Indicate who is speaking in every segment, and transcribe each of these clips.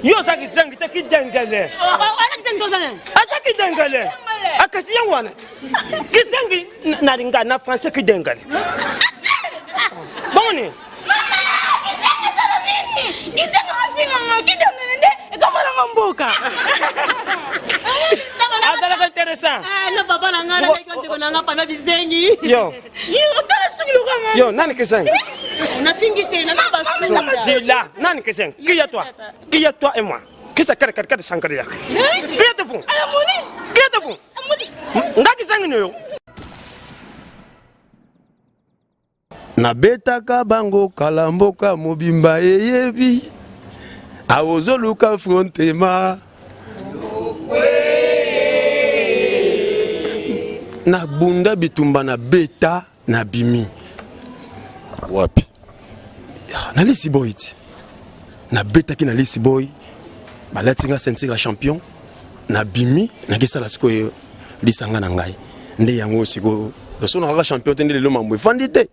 Speaker 1: Yo saki zangi taki dengale.
Speaker 2: Ana kisengi tozana.
Speaker 1: Asaki dengale. Akasi yangwana. Kisengi naringa na français ki dengale. Boni.
Speaker 2: Kisengi mafinga kidengale kama na mboka.
Speaker 1: Adala intéressant.
Speaker 2: No papa na ngana ndiko na ngapa na bizengi.
Speaker 1: Yo.
Speaker 2: Utala sugilo kama.
Speaker 1: Yo nani kisengi?
Speaker 2: Na fingite na basunda.
Speaker 1: Zila nani kisengi? Qui est toi et moi? Qui ça de sankaria? Qui est vous?
Speaker 2: Amoni.
Speaker 1: Qui est vous?
Speaker 2: Amoni.
Speaker 1: Ngaki kisengi no.
Speaker 3: Na betaka bango kalamboka mobimba eyebi awozoluka frontema na bunda bitumba na beta na bimi wapi na lisi boy ti na beta ki na lisi boy balatinga sentinga champion na bimi na kesa la siko lisanga na ngai nde yango siko so na champion te ndele lo mamwe fandite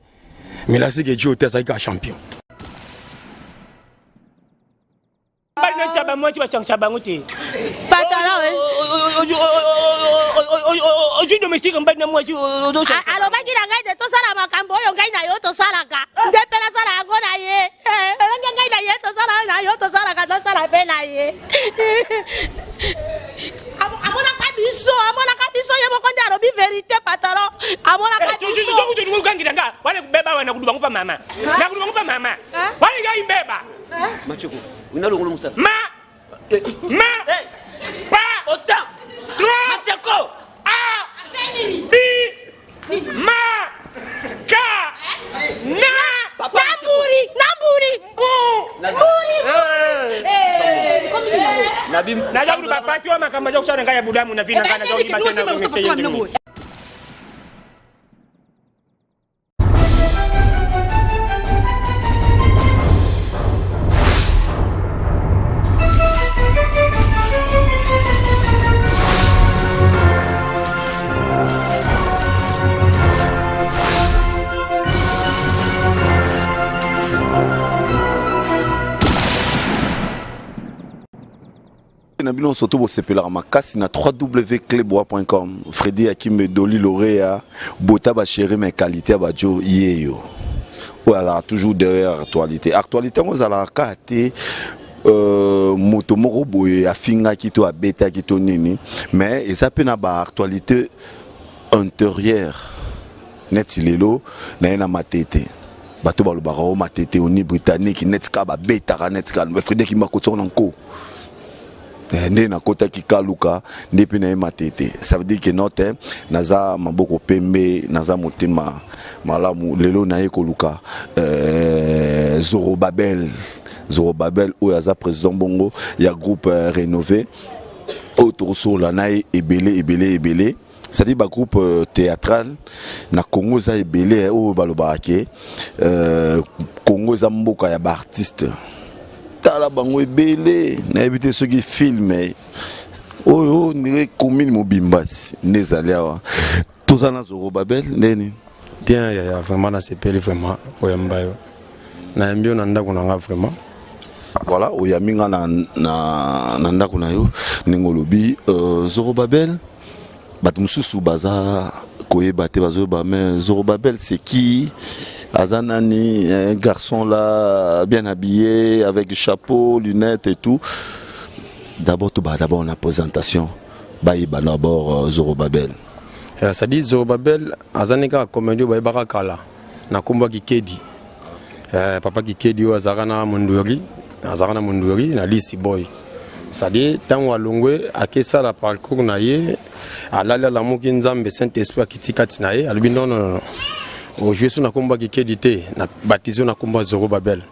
Speaker 3: mais là c'est que Dieu était un champion.
Speaker 1: Oju domestique mbana mwaji
Speaker 2: alobaki na ngai de to sala makambo oyo ngai na yo to salaka ndepela sala yango na ye ngai na ye to sala na yo to salaka to sala pe na ye amona kabiso ye moko ndi alobi vérité patron amona kabiso
Speaker 1: jo kuto ndungu kangira nga wale kubeba wana kuduba ngupa mama na kuduba ngupa mama wale ngai mbeba
Speaker 4: Machoko unalongolo musa
Speaker 1: ma pa
Speaker 4: ota Machoko
Speaker 1: B ma ka na
Speaker 4: namburi
Speaker 1: na jabu bapati wa makamba jo kusana ngaya budamu na vina kana jo imatena ngomeshe.
Speaker 3: Nabino surtout au CPLA makasi na www.clebois.com Freddy Hakim Doli Lauréat Bota ba chéri mes qualités ba jo yeyo. Voilà toujours derrière actualité on za la kate moto moko boye afinga kito abeta kito nini mais ça pe na ba actualité antérieure net lelo na matete bato ba lobaka o matete oni britannique net ka ba beta net ka Freddy Hakim bakotso nanko nde na kota kikaluka ndepi na matete ça veut dire que note naza maboko pembe naza motema malamu lelo na ekoluka Zorobabel ou yaza président bongo ya groupe rénové autour sur la naï ebele ça dit ba groupe théâtral na Congo za ebele o balobake Congo za mboka ya ba artiste tala bango ebele na ebité ceux qui filment oh ni commune mobimbati nezali awa tozana Zorobabel ndeni
Speaker 5: bien ya vraiment na CPL vraiment oyambayo na mbio na ndako na nga vraiment
Speaker 3: voilà oyaminga na ndako na yo ningolobi Zorobabel bat mususu baza koyeba te bazoba mais Zorobabel c'est qui Azanani, un garçon là bien habillé avec chapeau, lunettes et tout. D'abord la présentation. D'abord Zorobabel.
Speaker 5: Ça dit Zorobabel, Azanika comédie barakala. Na komba kikedi. Papa kikedi o Azarana Munduri, na Lisi Boy. Ça dit tant walongwe akesa la parcours na ye, alala la moki nzambe Saint-Esprit kitikati na ye, albi non. Au jouer sur la combat qui édité, na baptisé na combat Zorobabel.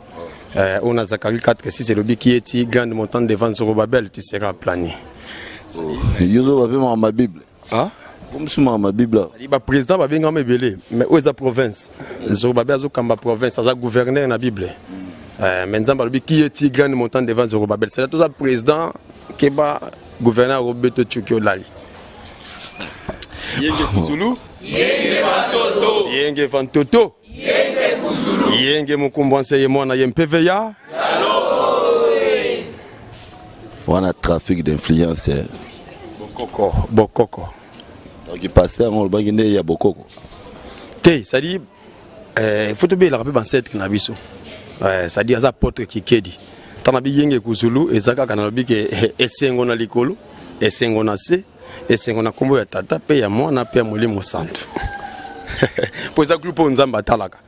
Speaker 5: On a Zacharie 4 si c'est le bi qui est grand montant devant Zorobabel, tu seras plané.
Speaker 3: Zorobabel dans ma Bible.
Speaker 5: Ah,
Speaker 3: comme sur ma Bible.
Speaker 5: Il va président va bien belé, mais où est la province? Zorobabel a kamba province, a gouverneur na Bible. Maintenant le bi qui est grand montant devant Zorobabel, c'est tout ça président qui va gouverneur Roberto Chukio Lali. Yenge Kuzulu. Yenge Vantoto. Yenge Kusulu. Yenge Mukumbwanse Yemwana Yempeveya.
Speaker 3: On a trafic d'influence.
Speaker 5: Bokoko.
Speaker 3: Donc il passe en le bagine il y a Bokoko.
Speaker 5: Ça dit faut te bien la rappeler ancêtre na biso. Ça dit aza porte Kikedi. Tanabi yenge kuzulu ezaka kana bike esengo na likolo, esengo na se, esengo na kombo ya tata pe ya mwana pe ya molimo santu. Poza groupe nzamba talaka.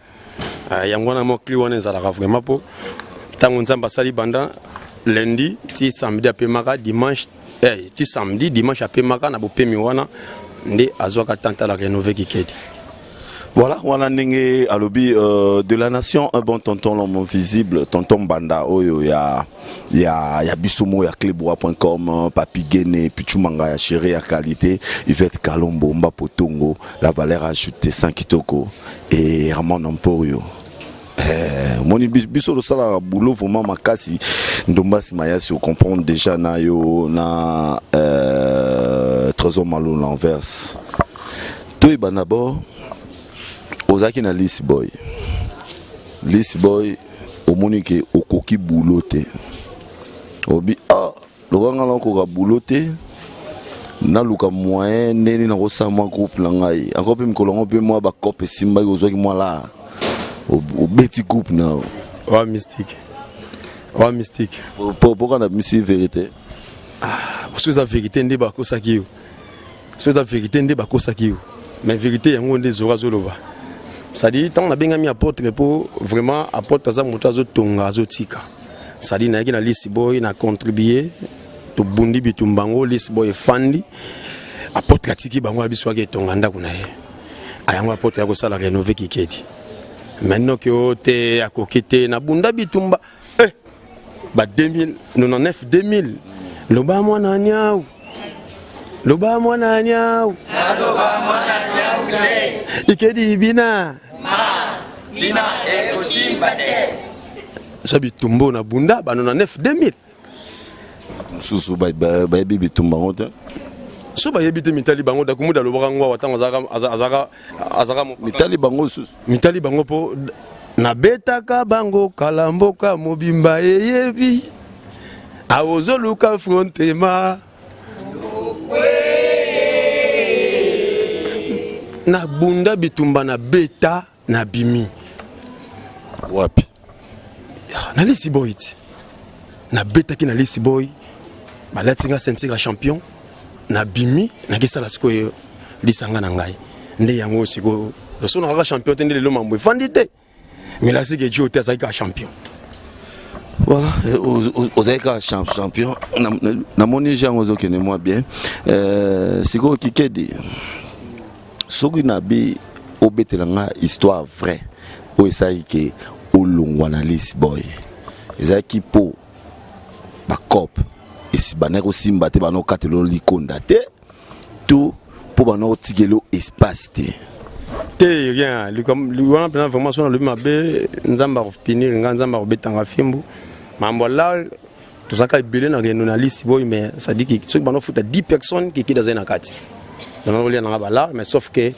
Speaker 5: Yango na mo kliwana ezalaka vraiment po tango nzamba sali banda lundi ti samedi apemaka dimanche ti samedi dimanche apemaka na bopemi wana nde azwaka tanta la rénover Kikedi.
Speaker 3: Voilà, on a n'engé à lobby de la nation un bon tonton l'homme visible, tonton Banda, oh ya Bissomo, ya Clebois.com, Papi Guéné, Pichumanga, ya Chéri, ya Qualité, Yvette Kalombo, Mba Potongo, la valeur ajoutée 5 kitoko et Ramon Emporio. Mon biso de sala boulot vraiment makasi ndomba simaya si on comprend déjà na yo na Trésor Malo l'envers. Toi d'abord Ozaki na Lisi Boy. Lisi Boy omonike okoki bouloté. Obi le ranga loko ka bouloté. Na luka moyen neni na kosa moi groupe na ngai. Encore pe mikolongo pe moi ba cop simba ozaki moi là. Au petit groupe na.
Speaker 5: Oh mystique. Oh mystique.
Speaker 3: Pourquoi na misi vérité?
Speaker 5: Parce que la vérité ndé ba kosaki yo. Parce que la vérité ndé ba kosaki yo. Mais vérité yango ndé zora zoloba. Ça dit tant on a bien mis apôtre pour vraiment apôtre za moto azo tonga azo tika. Ça dit na yaki na Lisi Boy na contribuer to bundi bitumbango Lisi Boy fandi apôtre atiki bango abiswa ke tonga ndako na ye. Ayango apôtre yako sala rénover Kikedi. Maintenant que ote akokite na bunda bitumba ba 2099 2000 loba mwana nyau loba mwana nyau Kikedi bina Lina ekosimba te. Sabi tumbo na bunda ba 99 2000.
Speaker 3: Susu ba bibi tumba ngote.
Speaker 5: So ba yebite mitali bango da kumuda lobaka ngwa watanga azaka
Speaker 3: mitali bango susu.
Speaker 5: Mitali bango po na betaka bango kalamboka mobimba yebi. Aozo luka frontema. Na bunda bitumba na beta na bimi.
Speaker 3: Wapi?
Speaker 5: Na Lisi Boy. Na beta ki na Lisi Boy. Ba latinga sentir champion. Na bimi na kesa la siko lisanga na ngai. Nde yango siko. Le son na champion tende le mambo fandite. Mais là c'est que Dieu était ça champion.
Speaker 3: Voilà, aux écarts champion. Na moni jango zo kene moi bien. Siko Kikedi. Soki nabi obetelanga histoire vraie. O esaiki olongwa na Lisi Boy. Ezaki po ba cop esi banako simba te bano katelo likonda te tout po bano tikelo espace te.
Speaker 5: Te rien, lui on a vraiment son le mabe nzamba finir nzamba betanga fimbu. Mambo là tout ça ka belé na reno na Lisi Boy mais ça dit que ceux bano futa 10 personnes qui dans un akati. Dans on na bala mais sauf que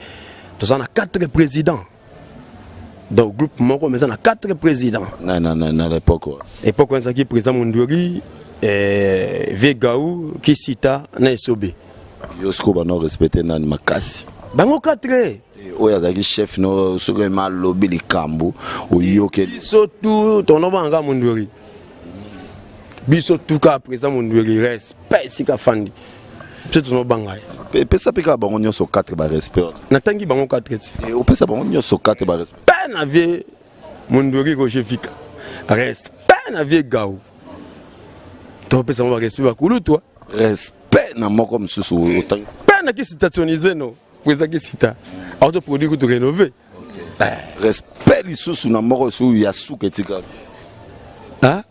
Speaker 5: tout ça na 4 présidents. Donc groupe moko mais on a 4 présidents.
Speaker 3: Na l'époque.
Speaker 5: Époque on qui président Mondori Vegaou Kisita na Esobe.
Speaker 3: Yosko bano respecter na makasi.
Speaker 5: Bango 4.
Speaker 3: Oya zaki chef no soki ma lobby likambo oyoke
Speaker 5: surtout ton nom anga Mondori. Biso tout cas président Mondori respect sika fandi. C'est ton nom bangai.
Speaker 3: Pesa peka bango nyoso 4 ba respect.
Speaker 5: Natangi bango 4 ti.
Speaker 3: O pesa bango nyoso 4 ba respect.
Speaker 5: Ben avait Mondori Roger Fika. Respect na vie Gao. Toi pesa bango respect ba kulu toi.
Speaker 3: Respect na moko msusu otang.
Speaker 5: Ben na ki stationiser no. Président qui cita. Auto produit que tu rénover.
Speaker 3: Respect lisusu na moko su ya suke tika.
Speaker 5: Ah?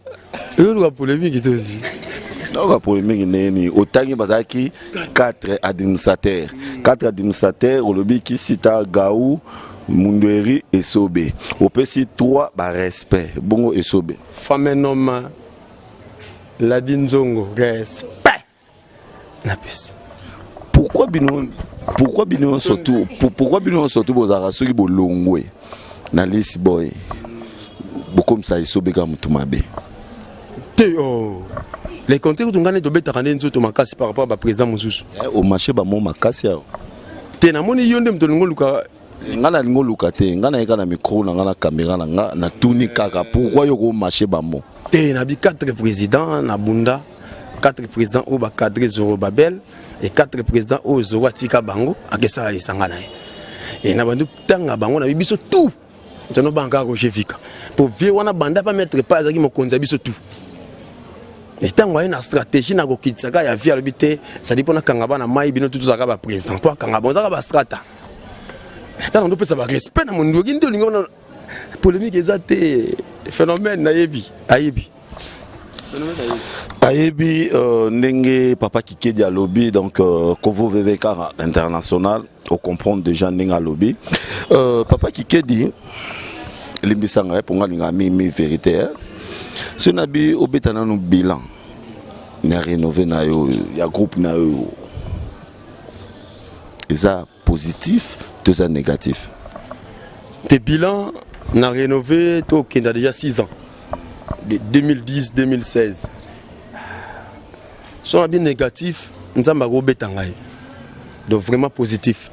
Speaker 5: Eux la polémique te dit.
Speaker 3: La polémique neni otangi bazaki 4 administrateurs. 4 administrateurs au lobby qui cita Gaou, Mundweri et Sobe. Au PC 3 ba respect. Bongo et Sobe.
Speaker 5: Femme noma la dinzongo respect. Na pesi.
Speaker 3: Pourquoi bino surtout bozara soki bolongwe na Lisi Boy. Bokom sa Sobe ka mutumabe.
Speaker 5: oh. Les comptes que tu gagnes de bêta rendre nzoto makasi par rapport à président Moussous.
Speaker 3: Au marché ba mon makasi ya.
Speaker 5: Te na moni yonde mtolingo luka
Speaker 3: ngana lingo luka te ngana eka na micro na ngana caméra na nga na tuni kaka pourquoi yoko marché ba mo.
Speaker 5: Te na bi 4 présidents na bunda 4 présidents au ba cadre Zorobabel et 4 présidents au Zoratika Bango akesa ali sangana. Et na bandu tanga bango na biso tout. Tono banka ko chefika. Pour vieux wana banda pas mettre pas azaki mo konza biso tout. Et tant qu'il y a une stratégie, il y a une viabilité, ça dépend de Kangaba, il y a un président, il y a un strata. Tant qu'on peut savoir respect dans mon doigt, polémique est phénomène Ayebi.
Speaker 3: Ayebi, Nenge, Papa Kikedi à lobby, donc Kovo VVK international, on comprend déjà Nenge à lobby. Papa Kikedi, Limbisanga, pour moi, il y a une vérité. Ce nabi obetana no bilan na rénové na yo ya groupe na yo eza positif deux ans négatif
Speaker 5: tes bilans na rénové to qui a déjà 6 ans de 2010 2016 sont bien négatifs nzamba go betanga donc vraiment positif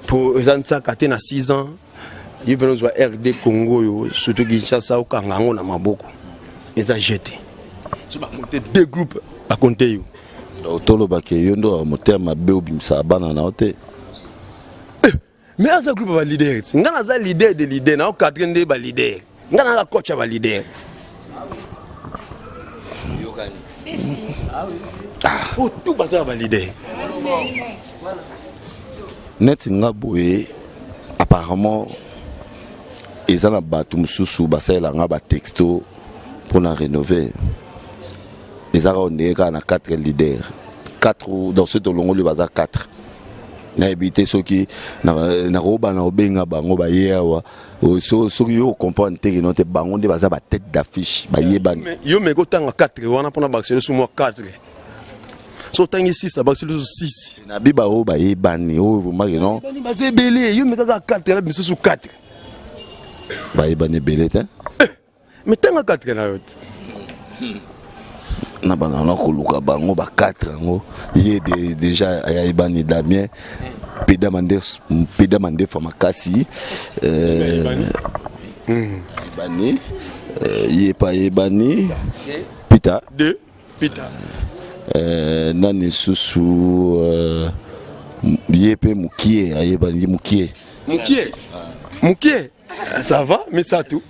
Speaker 5: pour ça katé na 6 ans il veut nous RD Congo yo surtout Kinshasa au Kangango na maboko ils ont jeté. Tu vas compter 2 groupes à compter.
Speaker 3: Tolo Baké, yondo moteur ma beobimsa banana ote.
Speaker 5: Mais un groupe va leader. Ngana za leader de leader na o quatrième de ba leader. Ngana la coach va leader.
Speaker 2: Si si.
Speaker 5: Oh tout bazar va leader.
Speaker 3: Net nga boye apparemment ils ont battu mususu basela nga ba texto pour la rénover. Ils ont 4 leaders. 4 dans ce dolongo le bazar 4. Na évité ceux qui na roba na obenga bango ba yewa. So yo comprendre que notre bango de bazar ba tête d'affiche ba yebani.
Speaker 5: Yo me gotanga 4 wana pona baxer sur moi 4. So tangi 6 la baxer sur 6.
Speaker 3: Na biba o ba yebani o vous marquez non?
Speaker 5: Bani bazé belé yo me gaka 4 la biso sur 4.
Speaker 3: Ba yebani belé hein?
Speaker 5: Mais tanga 4 na yote.
Speaker 3: Na banana ko luka bango ba 4 ngo yé déjà aya ibani Damien pédamande famakasi ibani yé pa ibani Pita
Speaker 5: de Pita
Speaker 3: nani susu yé pe mukie ayebani mukie
Speaker 5: ça va mais ça tout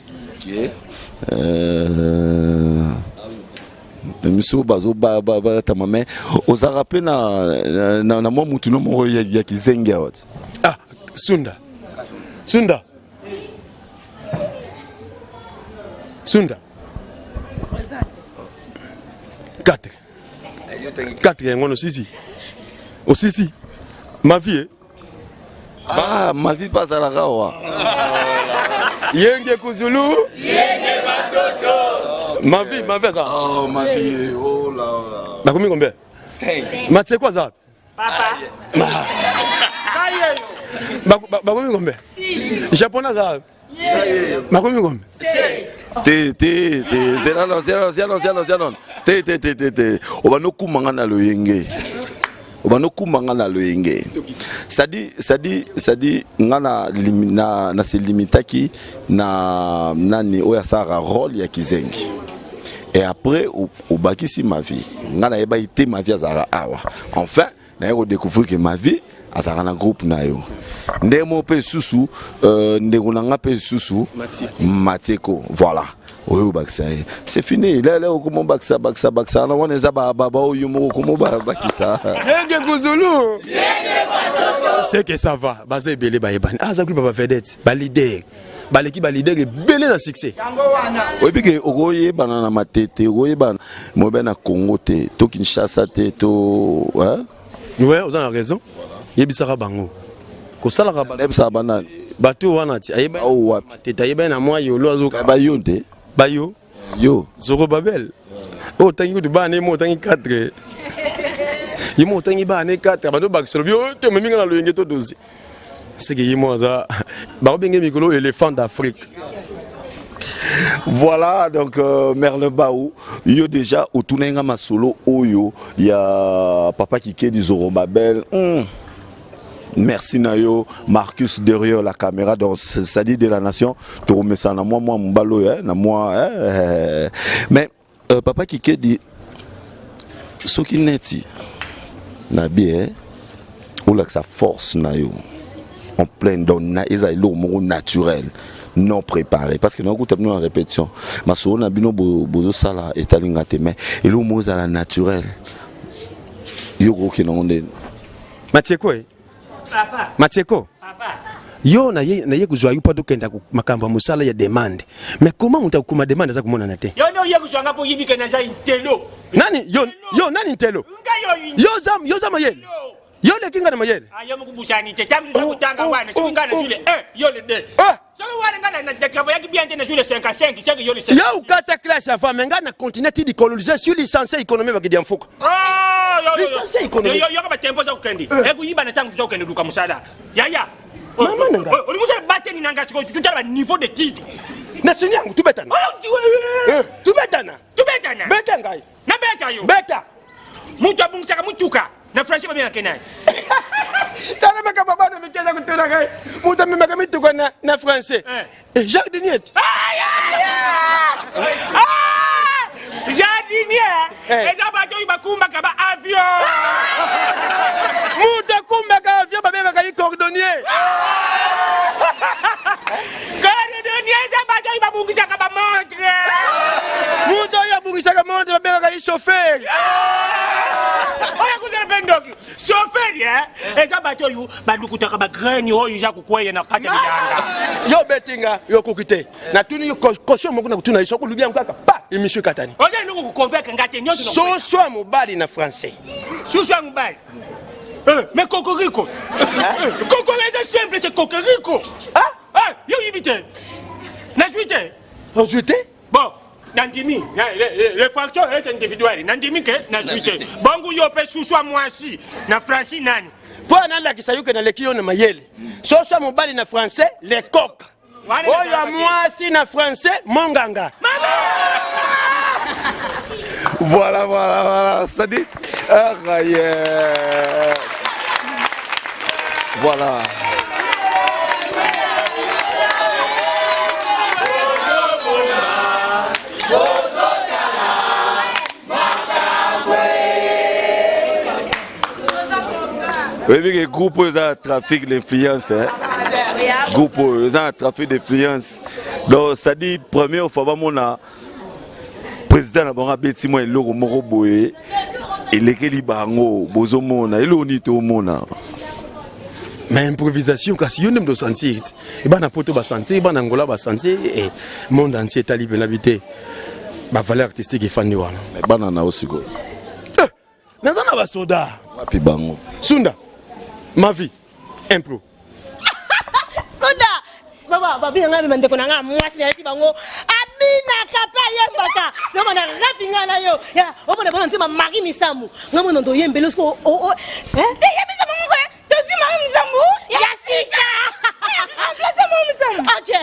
Speaker 3: Monsieur Bazo Tamame, aux Arapes na moi mutuno mo ya kizenga wat.
Speaker 5: Ah, Sunda. 4 ngono sisi. O sisi. Ma vie.
Speaker 3: Ah, ma vie passe à la rawa.
Speaker 5: Yenge kuzulu, yenge batoto. Ma vie ça.
Speaker 3: Oh, ma vie, oh là là.
Speaker 5: Bah combien combien?
Speaker 4: 5.
Speaker 5: Ma c'est quoi ça?
Speaker 2: Papa.
Speaker 5: Bah combien combien? 6. Japonais ça. Bah combien combien?
Speaker 3: 6. T. Obano kumanga na lo yenge. Obano kumanga na lo yenge. Sadi ngana na se limitaki na nani oya sara rôle ya kizengi. Et après au bakisi ma vie. Ngana eba ite ma vie azara awa. Enfin, na yo découvrir que ma vie azara na groupe na yo. Ndemo pe susu ndeko nanga pe susu Mateko. Voilà. Oui, c'est fini. Là, comment baksa. On est à Baba ou Yumo, comment bakisa.
Speaker 5: C'est que ça va. Basé belé baïban. Ah, ça va vedette. Balidé. Baleki balidé belé na succès.
Speaker 3: Oui, puis que ogoye banana matete, ogoye ban. Moi ben na Congo te, to Kinshasa te, to. Hein?
Speaker 5: Ouais, vous avez raison. Yebisara bango. Ko sala ka
Speaker 3: Yebisara banana.
Speaker 5: Bato wana ti. Ayeba.
Speaker 3: Oh wa.
Speaker 5: Matete ayeba na moi yo lozo.
Speaker 3: Ba yonte.
Speaker 5: Bayo.
Speaker 3: Yo.
Speaker 5: Zorobabel. Oh, tangi tu bane mo tangi 4. Yimo tangi bane 4. Ba do bak solo bio te me minga na lo yenge to dozi. C'est que yimo za ba obenge mikolo éléphant d'Afrique.
Speaker 3: Voilà, donc Merlin Baou, yo déjà au Tunenga Masolo Oyo, il y a Papa Kike du Zorobabel. Merci Nayo, Marcus derrière la caméra, donc ça dit de la nation, tu remets ça na moi mbalo na moi mais Papa Kike dit ce qui n'est na bien ou là que sa force Nayo en plein don na ezalo mo naturel non préparé parce que nous avons en répétition ma so na bino bozo sala etalinga te mais et le mot à la naturel yo ko ki nonde
Speaker 5: Matieko
Speaker 1: Papa.
Speaker 5: Matieko
Speaker 1: Papa.
Speaker 5: Yo na ye kuzwa yupa dokenda makamba musala ya demande mais comment on t'a kuma demande za kumona na te
Speaker 1: Yo no ye kuzwanga po yibike na za intelo.
Speaker 5: Nani yo nani intelo yo zam mayele yo le kinga na mayele
Speaker 1: ayo mukubusani te tamu za kutanga bwana singana zile yo le de so wale ngana na travail yaki bien tena zile 55 c'est que yo le 5
Speaker 5: yo ukata classe avant menga na continuer de coloniser sur licence économie ba kidia mfuka licence économie
Speaker 1: yo ka tempo za kukendi kuyiba na tangu za kukendi duka musala ya
Speaker 5: mama nanga
Speaker 1: oli musala bateni nanga chiko tutala niveau de titre
Speaker 5: na sini yangu tubetana tubetana beta ngai
Speaker 1: na beta yo
Speaker 5: beta
Speaker 1: mutu abungusaka mutuka na français ba bien kenai
Speaker 5: tana maka baba na mikeza kutona ngai mutu maka mituka na français jardinier
Speaker 1: jardinier eza bato bakumba ka ba avion
Speaker 5: mutu kumba ka avion ba beka yi cordonnier
Speaker 1: cordonnier eza bato babungisa ka ba montre
Speaker 5: mutu ya bungisa ka montre ba beka yi chauffeur
Speaker 1: oya kuzela bendoki chauffeur eza bato yu bandukutaka ba graine oyo ja kukweye na kata bidanga
Speaker 5: yo betinga yo kokite na tuni yo caution moko na kutuna iso kulubia mkaka pa émission katani
Speaker 1: oya nuko kuconvaincre ngate nyoso
Speaker 5: so soit mobali na français
Speaker 1: so soit mobali mais Cocorico Coco c'est simple c'est Cocorico yo yibite na juite bon nandimi les fractions est individuelles nandimi que na juite bongo yo pe so soit moi si na français nani
Speaker 5: pour na la kisayuke na lekio na mayele so soit mobali na français les coq oya moi si na français monganga
Speaker 3: Voilà, ça dit. Voilà. Oui, mais groupe de trafic d'influence, groupe de trafic d'influence. Donc ça dit première fois mon président na bango beti mo eloko moko boye elekeli bango bozomona eloni to mona
Speaker 5: mais improvisation kasi yo ndem do sentir e bana poto ba sentir bana ngola ba sentir et monde entier tali benabité ba valeur artistique e fandi wana
Speaker 3: bana na osiko
Speaker 5: nazana ba soda
Speaker 3: wapi bango
Speaker 5: sunda ma vie impro
Speaker 2: Sunda baba babi nga bimande konanga mwasi na yesi bango abina kapa yembaka ngama na rapinga na yo ya obona bona ntima mari misamu ngama ndo yembele sko yebisa bango ko tozi mari misamu ya sika plaza mari misamu okay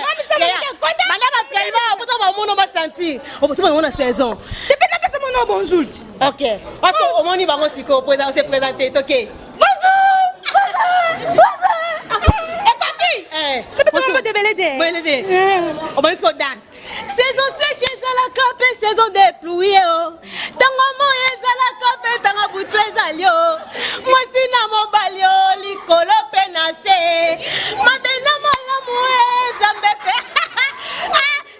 Speaker 2: mana ba kaiba bota ba mono ba sentir obota ba na saison dependa pesa mono bonjour okay parce que au moni bango siko présenter OK on va jusqu'au danse. Saison sèche à la cape, saison de pluie. Tango moye à la cape, tango boutou ezalio. Moi si na mo balio, likolo penase. Madena mala moye zambepe.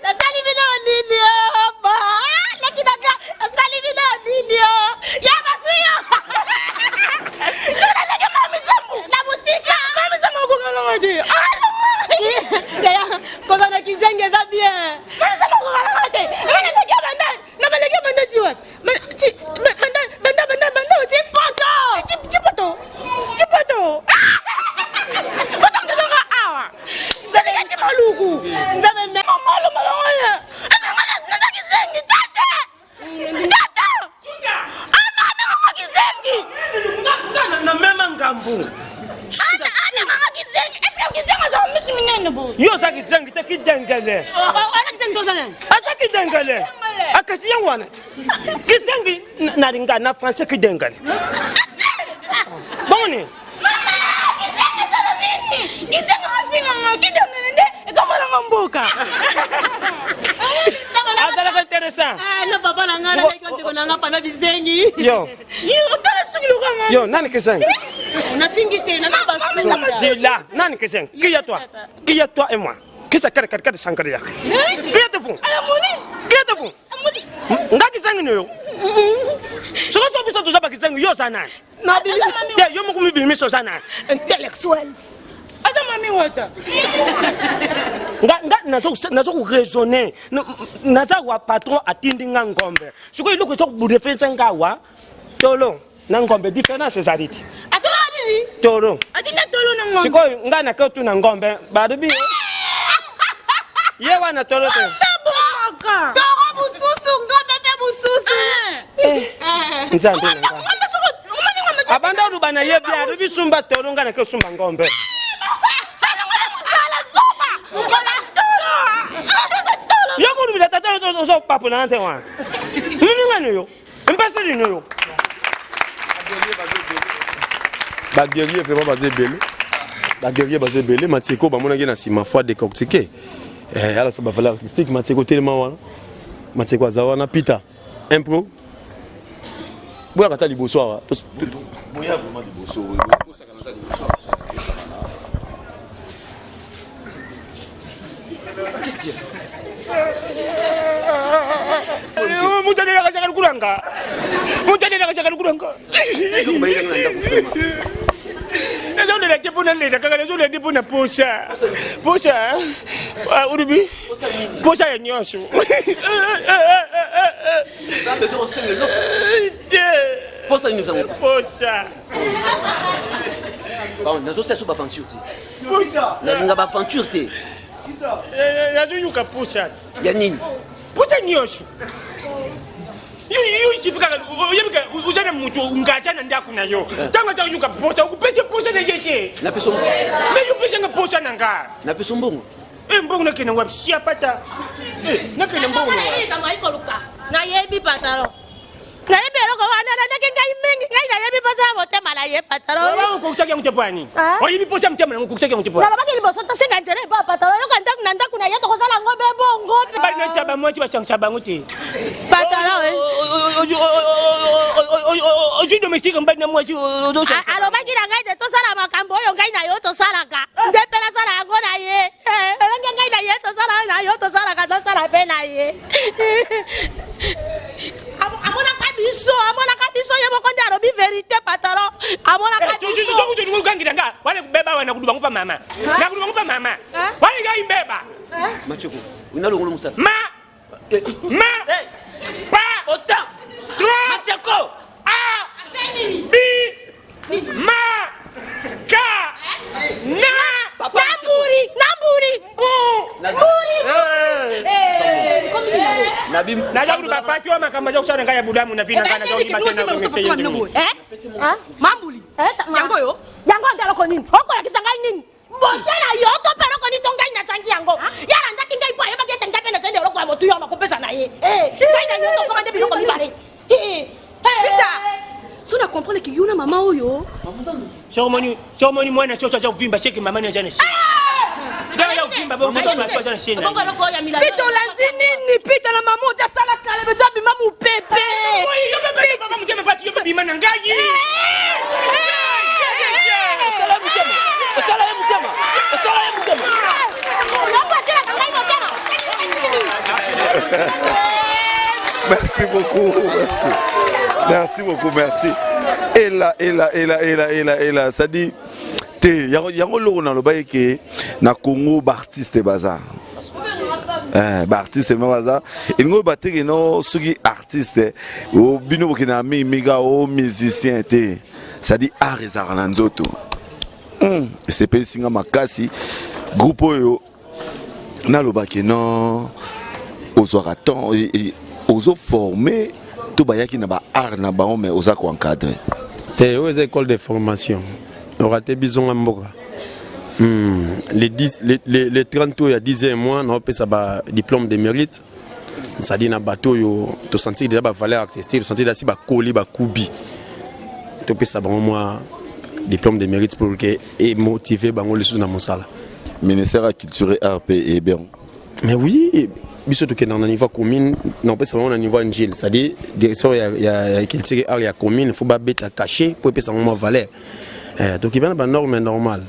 Speaker 2: La salivino nilio, ba. La kinaga, la salivino nilio. Ya basuyo. Sura lege mami sambu, la musika. Mami sambu kungalo madi. Quand on a qui zeng ça bien. Mais ça m'a raté. Mais les gars bandit. Non mais les gars bandit tu vois. Mais bandit tu poto. Tu poto. Poto que ça va. Vous allez gâter maluku. Vous avez même malu malaya. Nada qui zeng tata. Tata. Ana mama qui zeng.
Speaker 1: Na même ngambu.
Speaker 2: Ana mama qui zeng. Est-ce que qui zeng ça me minene bo.
Speaker 1: Yo ça qui zeng te ki dengele.
Speaker 2: Ana qui zeng
Speaker 1: asa kidengele akasi yangwana kisengi nalinga na français kidengele boni
Speaker 2: kisenga mafinga kidengele nde kama na mboka
Speaker 1: azala ka intéressant
Speaker 2: na papa na ngana ko ndiko na ngapa na bisengi
Speaker 1: yo
Speaker 2: utala sukulu kama
Speaker 1: yo nani kisenga
Speaker 2: na fingi te na basuma
Speaker 1: zila nani kisenga qui est toi et moi qui ça kare kare sankaria qui est fou qui est fou nga kisenga no soko so biso tuzaba kisenga yo sana
Speaker 2: na bilisa
Speaker 1: te yo mukumi bilimiso sana
Speaker 2: intellectuel ata mami wata
Speaker 1: nga nazo ku raisonner naza wa patron atindi nga ngombe siko iloko so ku defense nga wa tolo na ngombe difference zariti
Speaker 2: atani
Speaker 1: tolo
Speaker 2: atinda tolo na ngombe
Speaker 1: siko nga na ko tu na ngombe badubi ye wana tolo te
Speaker 2: boka toro bususu ngombe pe bususu
Speaker 1: nzande nga abanda rubana ye bia rubi sumba tolo nga na ko sumba ngombe yo ko rubila tatalo to so papo na nte wa ngani yo mpaseli no yo
Speaker 5: ba guerrier vraiment basé belé ba guerrier basé belé matiko ba mona ngena sima fois décortiquer ala ça ba valeur artistique matiko tellement wana matiko azawana pita impro boya kata liboso wa
Speaker 3: boya vraiment liboso
Speaker 4: Qu'est-ce qu'il y a?
Speaker 1: Mutane la kaja kuranga. Mutane la kaja kuranga. Ndio ndio tepona leta kaka ndio ndio tepona posha. Posha. Urubi. Posha ya nyosho.
Speaker 4: Posha nous avons.
Speaker 1: Posha.
Speaker 4: Bon, nous aussi sur aventure.
Speaker 1: Posha.
Speaker 4: Na nga aventure te.
Speaker 1: Nazuyuka posha.
Speaker 4: Ya nini?
Speaker 1: Posha nyosho. Yo chipika uyebika uzana mutu ungachana ndaku nayo. Tanga cha yuka posha ukupete posha na yeke.
Speaker 4: Na peso.
Speaker 1: Me yupese nga posha nanga.
Speaker 4: Na peso mbongo.
Speaker 1: Mbongo na kena wapsia pata. Na kena mbongo.
Speaker 2: Kama iko luka. Na yebi pataro. Na yebi roko wana na ngai mingi ngai na yebi pasa bote mala ye pataro.
Speaker 1: Wao ko kutaka mtepani. Oyibi posha mtema na kutaka mtepani.
Speaker 2: Na baki liboso to singa njere ba pataro yo kanda nanda kuna yeto kosala ngombe bongo.
Speaker 1: Ba na taba mochi ba changsa bangote.
Speaker 2: Pataro
Speaker 1: Oju domestique mba na mochi odoso.
Speaker 2: alo baki na ngai de to sala makambo yo ngai na yo to sala ka. Ndepela sala ngo na ye. Ngai na ye to sala na yo to sala ka to sala pe na ye. Amona kabiso ye mokonde arobi vérité pataro. Amona kabiso.
Speaker 1: Tuju tuju tuju ngangira nga. Wale kubeba wana kuduba ngupa mama. Na kuduba ngupa mama. Wale ga imbeba.
Speaker 4: Machoko. Unalongolo musa.
Speaker 1: Ma. Pa.
Speaker 4: Ota.
Speaker 1: Trois.
Speaker 4: Machoko.
Speaker 1: A. B. Ma. Ka. Na. Namburi.
Speaker 4: Nabim.
Speaker 1: Na jabu bapati wa makamba za kusana ngaya budamu na vina kana za ulima tena kumeseye ndugu.
Speaker 2: Mambuli. Yango yo. Yango ndalo ko nini? Oko ya kisanga nini? Mbona yo to pero ko ni tonga ina changi yango. Yala ndaki ngai bwa yeba gete ngape na tende ro kwa motu yo na kupesa na ye. Ngai na yo to komande bino ko mibare. Pita. So na comprendre que yuna mama oyo.
Speaker 1: Shomoni mwana chocho cha kuvimba sheki mama ni ajana shi. Ndio ya kuvimba bo mtoto wa kwa shi.
Speaker 2: Pita lanzi nini? Pita na mama uta sala kale beto bima mu pepe.
Speaker 1: Yo bebe mama mkeme pati yo bima na ngai.
Speaker 3: Merci beaucoup, merci beaucoup, merci. Et là, ça dit, yango loro na loba yeke na Congo artiste bazar. Artiste bazar. Ingo bateke no sugi artiste o bino bokina miga o musicien te. Ça dit art ezara nzoto. C'est pe singa makasi groupe oyo na loba ke non ozwaka temps ozo former to bayaki na ba art na ba mais oza ko encadrer.
Speaker 5: Te aux écoles de formation. Aura te bizonga mboka. Les 30 ans, il y a 10 ans, moi, on a fait un diplôme de mérite. C'est-à-dire, dans le bateau, tu sens déjà la valeur accessible, tu sens déjà si tu coller, tu coubi. Tu peux ça, moi, diplôme de mérite pour que et motiver les choses dans mon salle.
Speaker 3: Ministère de la Culture et Art et bien.
Speaker 5: Mais oui, surtout que dans le niveau commune, non pas seulement au niveau NGL, c'est-à-dire, direction, il y a culture et art, il y a commune, il faut pas bête à cacher pour que ça ait valeur. Donc, il y a une norme normale.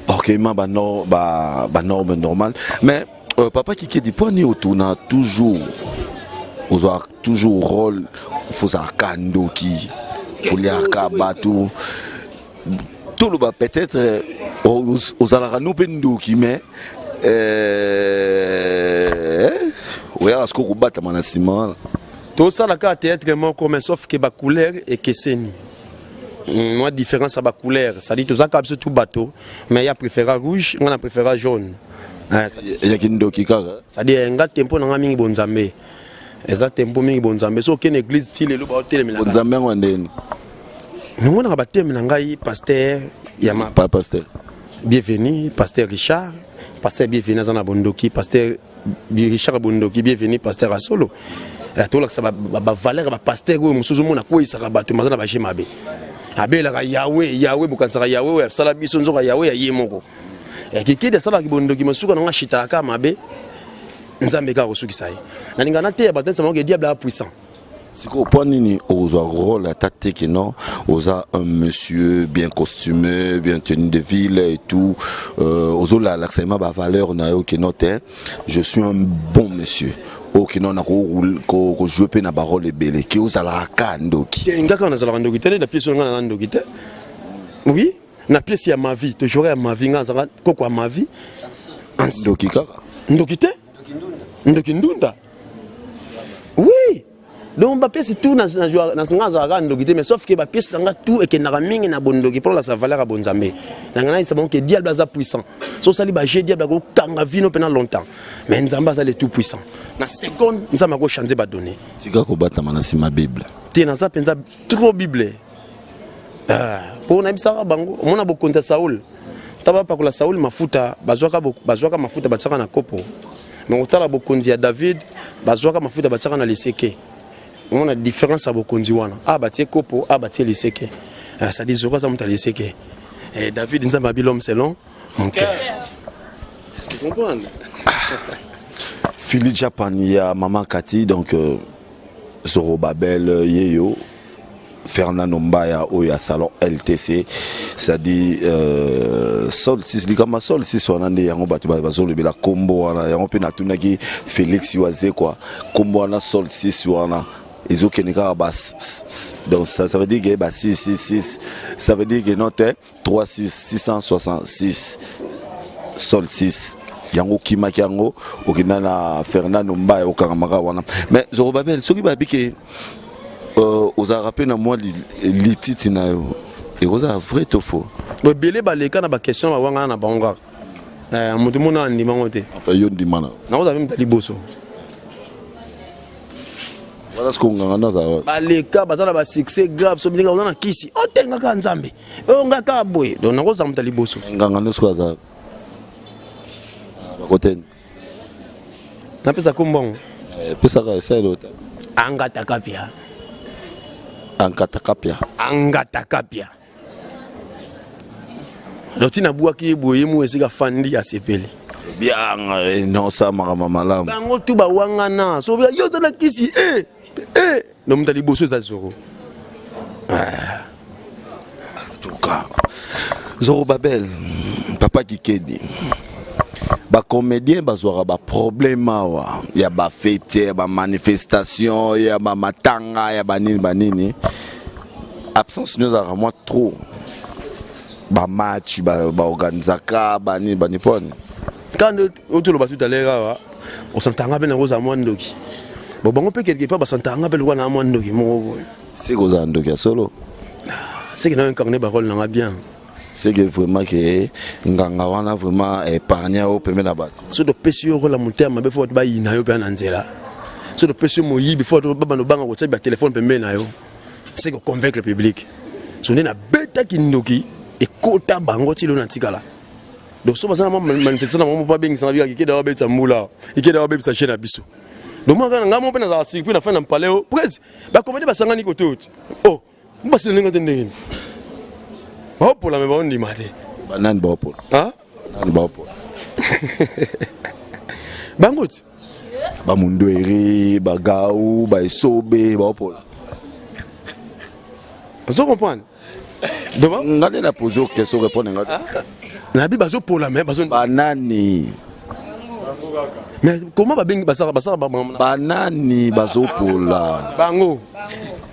Speaker 3: Ok, ma norme normale. Mais papa qui dit pas ni autour na toujours rôle faut ça kando qui faut les bateau tout le bas peut-être aux alarano pendo qui mais ouais à ce qu'on bat manasima
Speaker 5: tout ça la carte théâtre comme sauf que ba couleur et que c'est moi différence à ba couleur ça dit tout ça cap tout bateau mais il y a préféré rouge on a préféré jaune.
Speaker 3: Il y a qui ndoki kaka
Speaker 5: ça dit un gars tempo na mingi bonzambe eza tempo mingi bonzambe so que l'église style le ba hotel mais
Speaker 3: bonzambe ngwandeni
Speaker 5: nous on a battu na ngai pasteur ya ma
Speaker 3: pas pasteur
Speaker 5: bienvenue pasteur Richard pasteur bienvenue na bondoki pasteur Richard bondoki bienvenue pasteur Asolo la tola ça ba valeur ba pasteur o musuzu mona ko isaka bato mazana ba shemabe abela Yahweh bukansaka Yahweh sala biso nzoka Yahweh ya yemoko kiki de sala kibondoki masuka nga shita ka mabe nzambe ka kosukisa ye na lingana te bato sama ke diable a puissant.
Speaker 3: Si vous prenez un rôle à tactique, non, un monsieur bien costumé, bien tenu de ville et tout, l'accent ma valeur n'a aucune note. Je suis un bon monsieur. Ok, non, on a joué na parole belle. Qui vous a la cando qui?
Speaker 5: Ngaka na zala ndoki tele la pièce nga na ndoki te. Oui, na pièce ya ma vie, toujours à ma vie nga zala koko ma vie.
Speaker 3: Ndoki kaka.
Speaker 5: Ndoki te? Ndoki ndunda. Oui. Donc ma pièce tout na nga ndoki te mais sauf que ma pièce nga tout et que na mingi na bondoki pour la sa valeur à bonzambe. Ngana il sabon que diable a puissant. So sali ba je diable ko kanga vino pendant longtemps. Mais nzamba ça le tout puissant. Na seconde nzamba ko changer ba donner.
Speaker 3: Tika ko bata manasi ma bible.
Speaker 5: Ti na ça penza trop bible. Pour na bisaka bango mona bokonta Saul. Taba pa ko la Saul mafuta bazwaka mafuta batsaka na kopo. Mais otala bokonzi ya David bazwaka mafuta batsaka na liseke. On a différence à bokonzi wana. Ah batie kopo, ah batie liseke. Ça dit zoko za muta liseke. David nzamba bilom selon mon cœur. Est-ce que tu comprends?
Speaker 3: Philippe Japan, il y a Maman Kati, donc Zoro Babel, Yeyo, Fernando Mbaya, il y a Salon LTC, ça dit Sol 6, Likama Sol 6, on a dit, on va te la combo, on a pu Félix Yoazé, quoi, combo, on a Sol 6, on a. Ils ont donc ça veut dire que 666, ça veut dire que notre 666 Sol 6. Yango Kimakiango, Okinana Fernando Mbaye, Okaramara wana. Mais Zorobabel, ce qui m'a dit que aux Arabes, moi, les titres, et aux Arabes, vrai ou faux?
Speaker 5: Mais Bélé, les cas, la question, on a Banga. Mon a dit mangoté.
Speaker 3: Enfin, yon dit mana.
Speaker 5: Non, vous avez mis Taliboso.
Speaker 3: Voilà ce qu'on a dans ça.
Speaker 5: Les cas, bah, succès grave, so bien, on a Kisi. Oh, t'es un gars Nzambe. On a Kaboy. Donc, on a Taliboso.
Speaker 3: Nganga ce qu'on a. Côté.
Speaker 5: Na pesa kumbongo.
Speaker 3: Pesa ka ça l'autre.
Speaker 5: Angata kapia.
Speaker 3: Angata kapia.
Speaker 5: Angata kapia. Lotina buaki boyemu esika fandi asepele.
Speaker 3: Bien non ça mama malamu.
Speaker 5: Bango tu ba wangana. So bia yo tana Kisi no mutali boso za zoro.
Speaker 3: En tout cas. Zoro Babel, papa Kikedi. Ba comédien bazwara ba problème wa ya ba fête ba manifestation ya ba matanga ya ba nini absence nous a moi trop ba match ba organizaka ba ni pone
Speaker 5: quand autour ba tout à l'heure on s'entanga ben rosa mwandoki bon bango pe quelque part ba s'entanga pe lwa na mwandoki mo
Speaker 3: c'est rosa ndoki solo
Speaker 5: c'est que na incarner ba rôle na bien.
Speaker 3: C'est que vraiment que nganga wana vraiment épargné au premier là-bas.
Speaker 5: So de pesio ko la monter ma be faut ba yina yo pe na nzela. So de pesio mo yi be faut ba no banga ko tsa ba téléphone pe na yo. C'est que convaincre le public. So na beta ki ndoki e kota bango ti lo na tikala. donc so basana manifestation na mo pas bengi sana bika kike dawa betsa mula kike dawa betsa chena biso donc moi nga mo pena za circuit na fin na paleo presse ba comédie basanga ni koto oh mbasi lenga tendeni ba pour la me ba on dimate
Speaker 3: banane ba pour
Speaker 5: hein
Speaker 3: banane ba pour
Speaker 5: bangot
Speaker 3: ba mundweri ba gaou ba esobe ba pour
Speaker 5: vous comprenez donc
Speaker 3: ngane na poser question répondre ngati
Speaker 5: na bi bazo pour la mais bazo
Speaker 3: banani
Speaker 5: mais comment ba bengi basara
Speaker 3: banani bazo pour la
Speaker 5: bango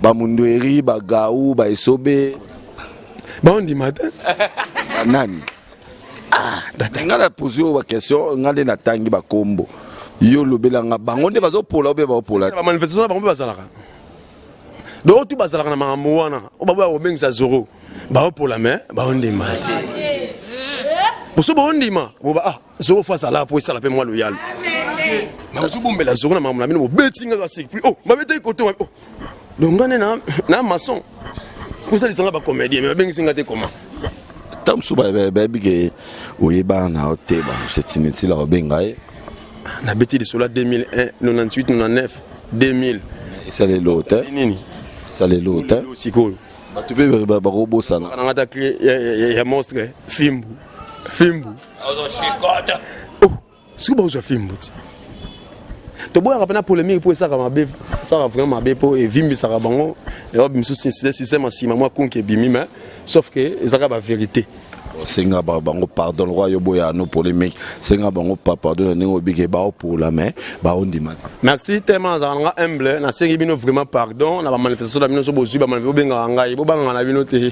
Speaker 3: ba mundweri ba gaou ba esobe
Speaker 5: ba on dimate
Speaker 3: banani ngana poser ba question ngane na tangi ba kombo yo lobelanga bango nde bazo pour la obe ba pour la
Speaker 5: ba manifestation bango bazalaka donc tu bazalaka na makambo wana oba ba bengi sa zoro ba pour la main ba on dimate pour ce bon dima boba zoro face à la pour ça la paix moi loyal mais zo bombe la zoro na makambo na bino betinga ka sik oh ba bete koto oh donc ngane na maçon pour ça lisanga ba comédien mais bengi singa te comment
Speaker 3: tamsu ba bige oyeba na oteba c'est inutile la benga
Speaker 5: na beti de cela 2001 98 99 2000
Speaker 3: ça les lotes
Speaker 5: nini
Speaker 3: ça les lotes
Speaker 5: sikolo
Speaker 3: tu peux ba robo sana
Speaker 5: on a attaqué ya monstre fimbu ozo shikota oh c'est quoi ozo fimbu to boya rapena polémique pour ça mabe ça va vraiment mabe pour et vimbi ça bango et bimso système asima moi konke bimi mais sauf que ezaka ba vérité
Speaker 3: senga bango pardon le roi yoboya no polémique senga bango pardon nengo bige ba pour la main ba on dit
Speaker 5: merci tellement zanga humble na sengi bino vraiment pardon na ba manifestation na bino so bozu ba manifestation benga ngai bo banga na bino te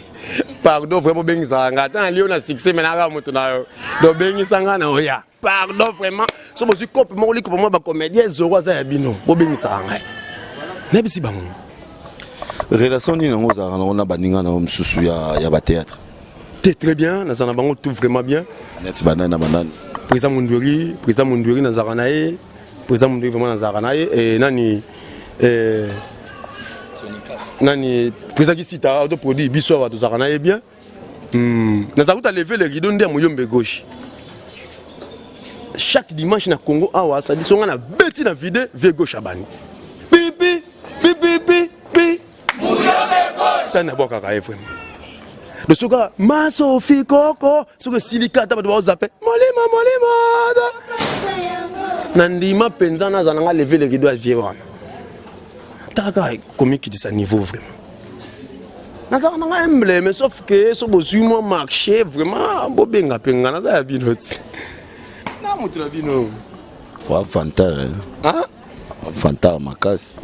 Speaker 5: pardon vraiment bengi zanga tant lio na succès mais na ga moto na yo do bengi sanga na oya pardon vraiment so bozu cop mo liko mo ba comédien zoro za ya bino bo bengi sanga na bisi bango
Speaker 3: relation ni ngo za na baninga na msusu ya ba théâtre.
Speaker 5: Très bien, nous avons tout vraiment bien. Président Mundweri Nazaranae, président Mundweri vraiment Nazaranae et nani président Kisita auto produit biso wa Nazaranae bien. Nous avons levé le rideau de Moyombe gauche. Chaque dimanche na Congo awa ça dit songa na beti na vide vers gauche abani. Pipi pipi pipi. Moyombe gauche. Ça na boka ka vraiment. Le soga masofi koko soga silikata ba ba zape molima nandima penza na zananga lever le rideau à vivre taka comique de ce niveau vraiment na zananga humble mais sauf que so bozui moi marché vraiment bobenga penga na za binoti na mutu na bino
Speaker 3: wa fantar
Speaker 5: hein
Speaker 3: fantar makasi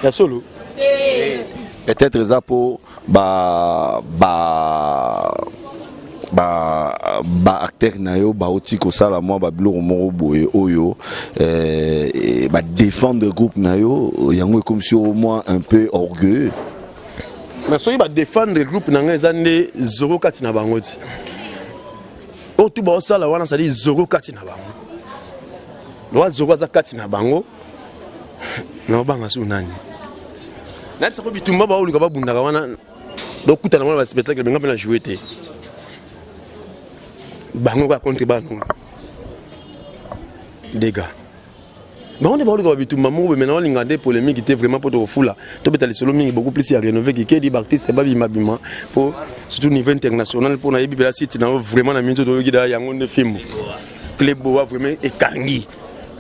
Speaker 5: ya solo
Speaker 3: peut-être ça pour ba acteur na yo ba oti ko sala moi ba biloko moko boye oyo ba défendre groupe na yo yango comme si au moins un peu orgueilleux
Speaker 5: mais so ba défendre groupe na nga zande 04 na bango ti o tu ba sala wana ça dit 04 na bango lo 04 na bango na banga su nani na tsako bitumba ba oluka ba bundaka wana donc kuta na ba spectacle benga pena jouer te bango ka contre ba non dégâts mais on est pas oluka ba bitumba mo be maintenant lingande polémique était vraiment pour te fula to betali solo mingi beaucoup plus à rénover qui dit artiste ba bima pour surtout niveau international pour na yebi la site na vraiment na minzo to yida yango ne film Clébo vraiment ekangi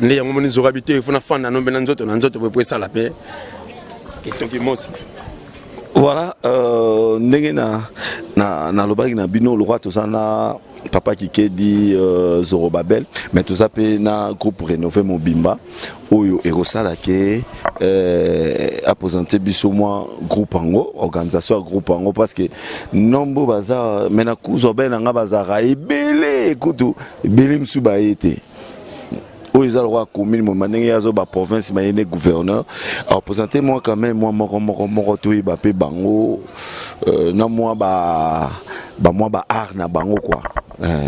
Speaker 5: ne yango moni zo habité il faut na fanda no bena nzoto na nzoto pour ça la paix.
Speaker 3: Voilà, ndenge na lobaki na bino le roi tosana papa Kikedi Zorobabel mais tout ça pe na groupe rénové Mobimba oyo erosala ke a présenté biso moi groupe ango organisation groupe ango parce que nombo baza mena kuzo ben nga bazara ebele kutu ebele msuba été ils ont le roi commune, mon yazo ba province, ma yene gouverneur. Alors présenter moi quand même moi moro tout ibapé bango, non moi ba art na bango quoi.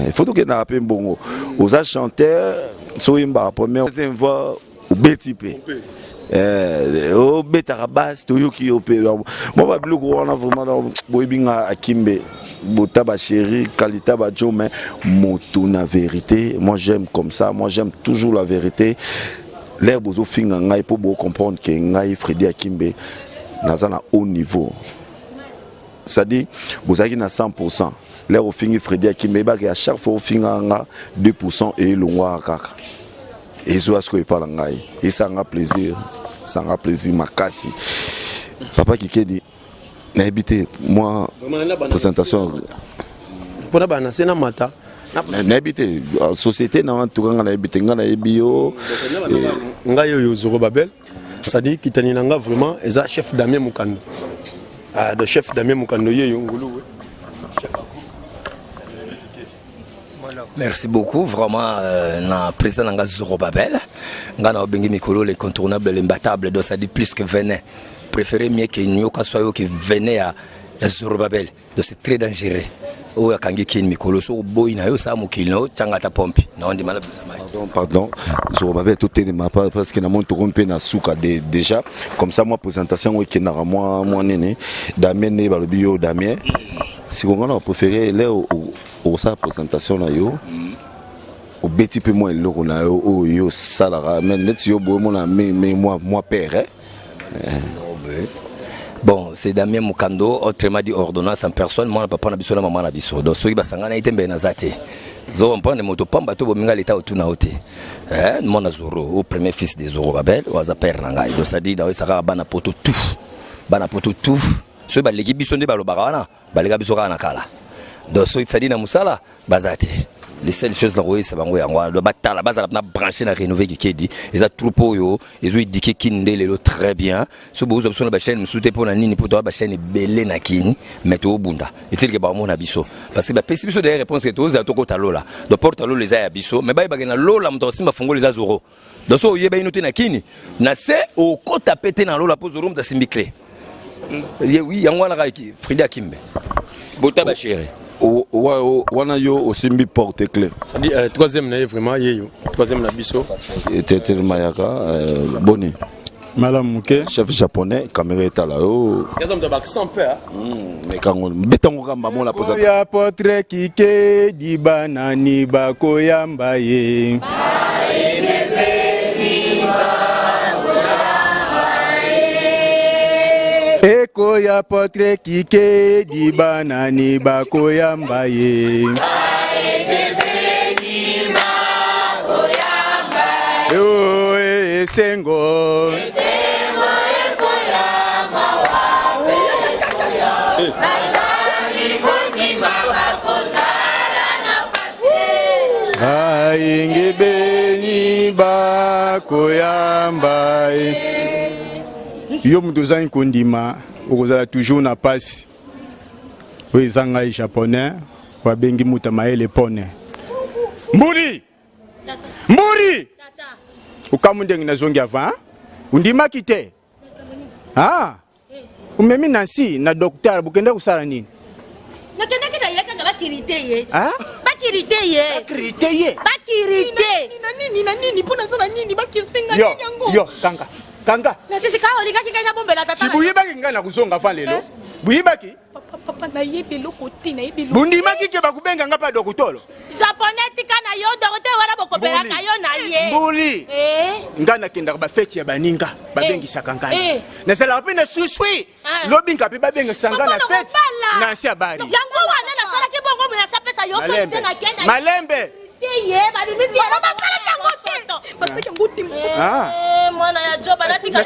Speaker 3: Il faut que na appel bongo. Aux chanteurs, so imba première deuxième voix au BTP. Au Betarabas, to yoki opé. Moi ba bloko on a vraiment boybinga akimbe. Botaba chéri, qualité Badjo, mais moto na vérité. Moi j'aime comme ça, moi j'aime toujours la vérité. L'air bozo finga ngai pour comprendre que ngai Freddy Akimbe naza na haut niveau. C'est-à-dire, vous avez na 100%. L'air au fingi Freddy Akimbe, à chaque fois au finga 2% et le noir kaka. Et ça ce que parle ngai. Et ça a plaisir, ma casse. Papa Kikedi. N'habité, moi, présentation.
Speaker 5: Pour la banane, c'est na mata.
Speaker 3: N'habité, société, n'habité, bio.
Speaker 5: Ngayo yo Zoro Babel, c'est-à-dire qu'il t'en a vraiment, et ça, chef Damien Moukando. Le chef Damien Moukando, il y a chef.
Speaker 6: Merci beaucoup, vraiment, le président de Zoro Babel, Ngana Obengi Mikolo, l'incontournable, l'imbattable, donc ça dit plus que venez. Préférez mieux que Nyoka soit qui venait à Zorobabel. Donc c'est très dangereux. Oh, ya kangi kin mikolo so boy na yo sa mukino changata pompi. Na on demande ça.
Speaker 3: Pardon. Zorobabel tout est ma part parce que na monte rompe na souka déjà comme ça moi présentation qui na moi nene Damien ne ba le bio Damien. Si on a préféré là au sa présentation na yo. Au petit peu moins le na yo salara mais net yo bo mon mais moi père.
Speaker 6: Bon, c'est Damien Moukando, autrement dit ordonnance en personne, moi, papa n'a pas de maman n'a pas. Donc, ceux qui sont en été bien nazate. Zo on prend les motos pamba to bominga l'état au tout na ote. Mon azoro, au premier fils des Zoro Babel, au père nangai. Donc ça dit dans ça va bana poto tout. Ceux ba l'équipe sont des balobarana, balega bisora na kala. Donc ceux qui ça dit na musala, bazate. Les seules choses là oui c'est bango yango le bata la base na branché na rénover qui dit les a troupeau yo ils ont indiqué kinde lelo très bien so bozo option ba chaîne msute pona nini pour ba chaîne belé na kini meto bunda etil ke ba mona biso parce que ba pesi biso des réponses que tous atoko talola de porte talo les a biso mais ba na lola mto simba fungo les azoro donc so yeba inote na kini na se au kota pété na lola pour zorum da simbiclé oui yango na ki Freddy Akimbe bota ba chéri
Speaker 3: wana yo osimbi porte clé.
Speaker 5: Ça dit troisième na vraiment yeyo. Troisième na biso.
Speaker 3: Était Mayaka Boni.
Speaker 7: Madame Mouké,
Speaker 3: chef japonais, caméra est là. Oh.
Speaker 5: Yazam de bac sans peur.
Speaker 3: Mais quand on béton gamba mon la pose.
Speaker 7: Ya portrait kike di banani bako yambaye. Eko ya portrait kike di banani bako yambaye. Yo esengo. Eko ya mawa. Bazali konima bakozala na pase. Ainge beni bako yambaye. Yo mutoza nkondima okozala toujours na passe oyo ezanga japonais babengi muta maele pone mburi ukamu ndenge nazongi avant undimaki te umemi nansi na docteur bukende kusala nini
Speaker 2: nakendaki na yeka bakirite ye na nini mpona sala nini bakirite nga nini yango
Speaker 7: yo kanga
Speaker 2: na sisi ka olikaki ngai na bombela tata
Speaker 7: si buyibaki ngai na kuzonga fa lelo buyibaki
Speaker 2: papa na yebelo koti na yebelo
Speaker 7: bundimaki ke bakubenga nga pa dokutolo
Speaker 2: japonais tika na yo docteur wana bokopelaka yo na ye
Speaker 7: mbuli ngai nakendaka bafeti ya baninga babengisaka ngai nasalaka mpe na susui lobinga mpe babengisanga na feti na nsi ya bari
Speaker 2: yango wana nasalaki bongo mona sapesa yo so te na kenda
Speaker 7: malembe
Speaker 2: ye babimiti yana basalaki yango te basalaki yango te mwana ya jo banatika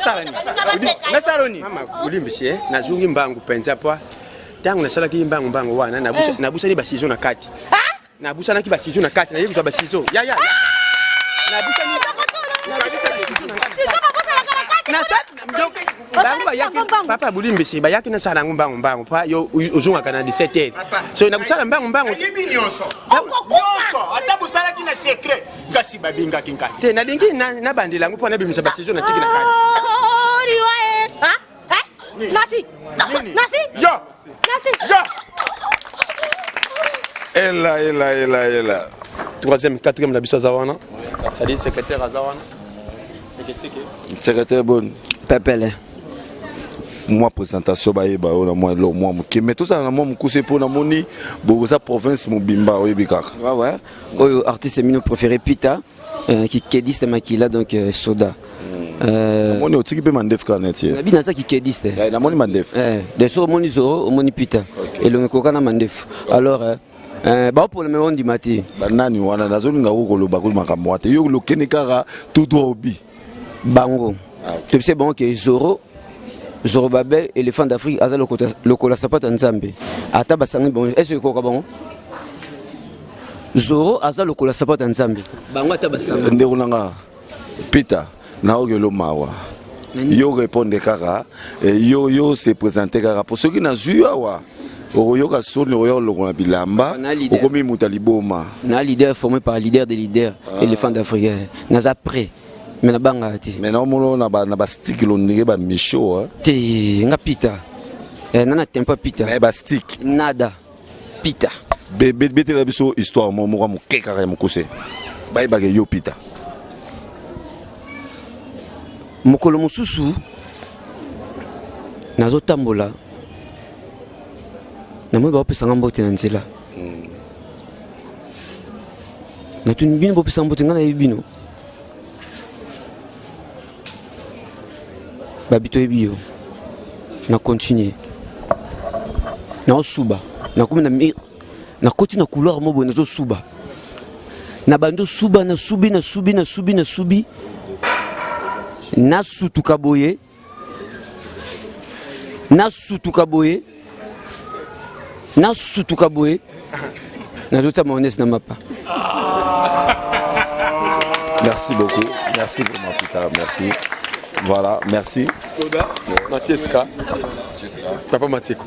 Speaker 7: nasaroni
Speaker 8: mama ulimbisi nazungi mbangu penza poa tangu nasalaki mbangu wana nabusani basizo na kati nabusanaki basizo na kati na yebisa basizo ya nabusani papa bulimbisi bayaki nasala mbangu pa yo uzunga na 17 so nabusala mbangu
Speaker 7: yibi nyonso ata busalaki na secret kasi babinga kinkati
Speaker 8: te nalingi na bandela ngo pona bimisa basizo na tiki na kati
Speaker 2: nasi
Speaker 3: Ela.
Speaker 5: Troisième, quatrième, la biso zawana. Ça dit secrétaire à zawana.
Speaker 3: Secrétaire bon.
Speaker 6: Pepele.
Speaker 3: moi présentation ba yeba on a moi lo moi mais tout ça na moi mukuse pour na moni boza province mobimba oyebi kaka.
Speaker 9: Ouais ouais. Artiste mino préféré Pita qui kediste makila donc soda.
Speaker 3: Moni otiki pe mandef kanet ye.
Speaker 9: Na bina ça qui kediste.
Speaker 3: Na moni mandef.
Speaker 9: De so moni zoro moni Pita. Et le koka na mandef. Alors ba pour le moment di mati.
Speaker 3: Ba nani wana nazolinga ko lo bakulu makambo ate yo lo kene kara tout droit obi.
Speaker 9: Bango. Tu sais bon que Zoro Babel, éléphant d'Afrique, aza le kola sapata nzambe. Ata basangi bon, est-ce que koka bon? Zoro aza le kola sapata nzambe.
Speaker 4: Bango ata basangi.
Speaker 3: Ndeko nanga. Peter, na ogelo mawa. Yo répondre kaka, yo se présenter kaka pour ceux qui na zuya wa. Oyo ka soni oyo lo kona bilamba, okomi mutaliboma.
Speaker 9: Na leader formé par leader des leaders, éléphant d'Afrique. Naza prêt. Mais na banga ti.
Speaker 3: Mais na molo na ba stick lo ndenge ba micho
Speaker 9: ti nga Pita. Nana tempa Pita.
Speaker 3: Mais ba stick
Speaker 9: nada. Pita.
Speaker 3: Bete la biso histoire mo mo keka ya mukuse. Ba ke yo Pita.
Speaker 9: Mokolo mususu nazo tambola. Na mo ba pesa ngambote na nzela. Na tuni bino bo pesa ngambote ngana yebino. Babito ebio na continuer na suba na comme na côté na couleur mo bona zo suba na bando suba na subi na sutuka boye na zo ta monnaie na mapa.
Speaker 3: Merci beaucoup ma Pita, merci. Voilà, merci.
Speaker 5: Soda, Matieska. Papa Matieko.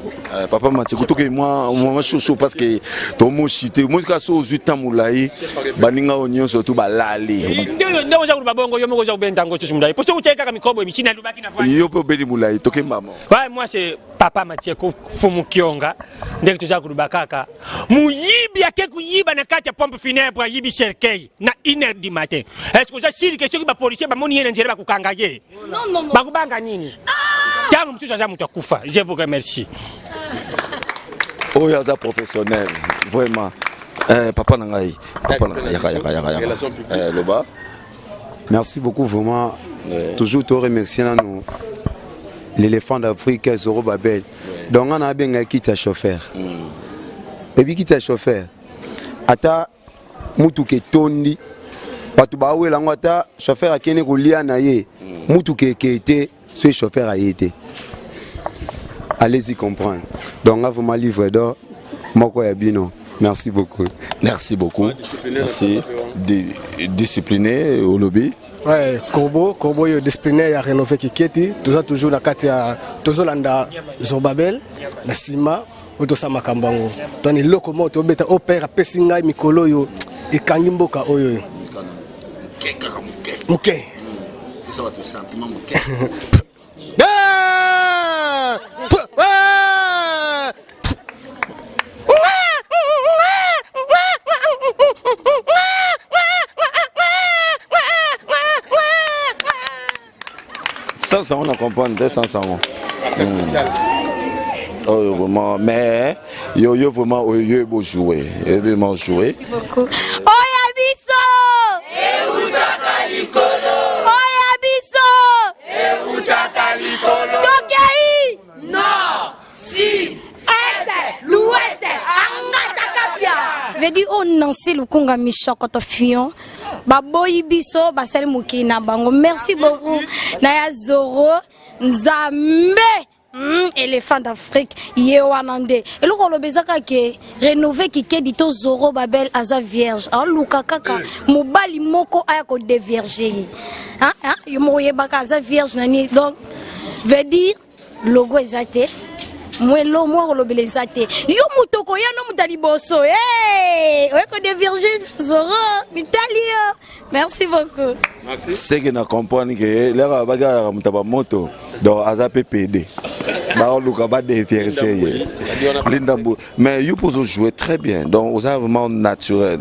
Speaker 3: Papa Matieko, tout que moi chaud parce que ton mot chité, moi quand so 8 ans moulaï, baninga onyon surtout balali.
Speaker 1: Ndio ja kubabongo yo mogo ja kubentango tshi moulaï. Posto ucheka mikombo michina lubaki na fanya.
Speaker 3: Yo pe beli moulaï, toke maman.
Speaker 1: Ouais, moi c'est Papa Matieko Fumu Kionga. Ndenge tuja kulubakaka. Muyibi yake kuyiba na kati ya pompe funèbre yibi cercueil na 1h du matin. Est-ce que ça siri question ki ba policier ba moni yena njere ba kukangaye?
Speaker 2: Non.
Speaker 1: Bakubanga nini? Tangu mtu za mtu akufa. Je vous remercie.
Speaker 3: Oh yaza professionnel, vraiment. Papa nangai. Papa yaka. Loba.
Speaker 5: Merci beaucoup vraiment. Toujours te remercier nous. L'éléphant d'Afrique Zoro Babel. Donc on a bien qui ta chauffeur. Et puis qui ta chauffeur. Ata mutu ke tondi. Patu ba we lango ata chauffeur akene ko lia na ye. Mutu ke été ce chauffeur a été. Allez-y comprendre. Donc on va vraiment livre d'or. Moko yabino. Merci beaucoup.
Speaker 3: Merci beaucoup. Merci. Discipliné au lobby.
Speaker 10: Ouais, Corbo yo discipliné ya rénové Kiketi, toujours la carte ya tozolanda Zobabel, na sima otosa makambango. Toni lokomo to beta opera pesinga mikolo yo ekangi mboka oyo. Muke.
Speaker 3: Ça va tout sentiment muke. Ça, on a compris, 200 ans. Oh, vraiment, mais yo vraiment, yo beau jouer, vraiment jouer.
Speaker 2: Merci beaucoup. Oya biso! Euta kalikolo! Oya biso! Euta kalikolo! Tokei! Nord, Sud, Est, l'Ouest, Angata Kapia! Vedi on nansi lukunga mishokoto fion. Baboyi biso basali mukina bango. Merci beaucoup. Naya Zoro Nzambe éléphant d'Afrique yewanande. Et le kolobezaka ke rénover Kikedi to Zoro Babel aza vierge. Ah luka kaka mobali moko aya ko dévierger. Hein yo moye baka aza vierge nani. Donc veut dire logo ezate. Moi lo moi kolobelezate. Yo mutoko ya no mutali boso. Ouais ko dévierger Zoro Italie. Merci beaucoup.
Speaker 3: Merci. C'est que nous comprenons que les bagages mutaba moto donc aza PPD. Bah Luka va dévierger. Mais you peux jouer très bien. Donc vous avez vraiment naturel.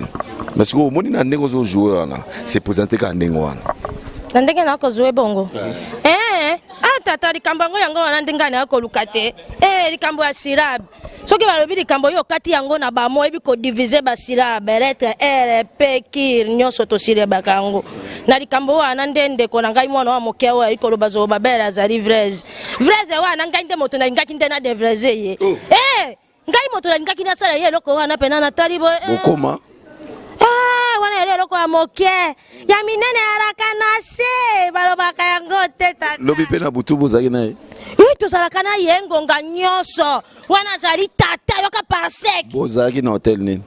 Speaker 3: Mais ce que vous avez dit jouer c'est présenté comme ndengwana.
Speaker 2: Ndenge na ko jouer bongo. Ata tata likambo yango wana ndenge na koluka te likambo ya sirabe soki balobi likambo yo kati yango na bamo ebi ko diviser ba sirabe lettre r p kir nyonso to sirabe kango na likambo wana ndende ko na ngai mwana wa moke wa ikoloba zo babela za livreuse wana ngai nde moto na ngaki nde na devreuse ye ngai moto na ngaki na sala ye loko wana pena na talibo
Speaker 3: bokoma
Speaker 2: wana lelo kwa moke ya minene haraka na se balobaka yango teta
Speaker 3: lobi pena butu bozaki naye
Speaker 2: tozalaka na ye ngonga nyonso wana zali tata yoka parsek
Speaker 3: bozalaki na hotel nini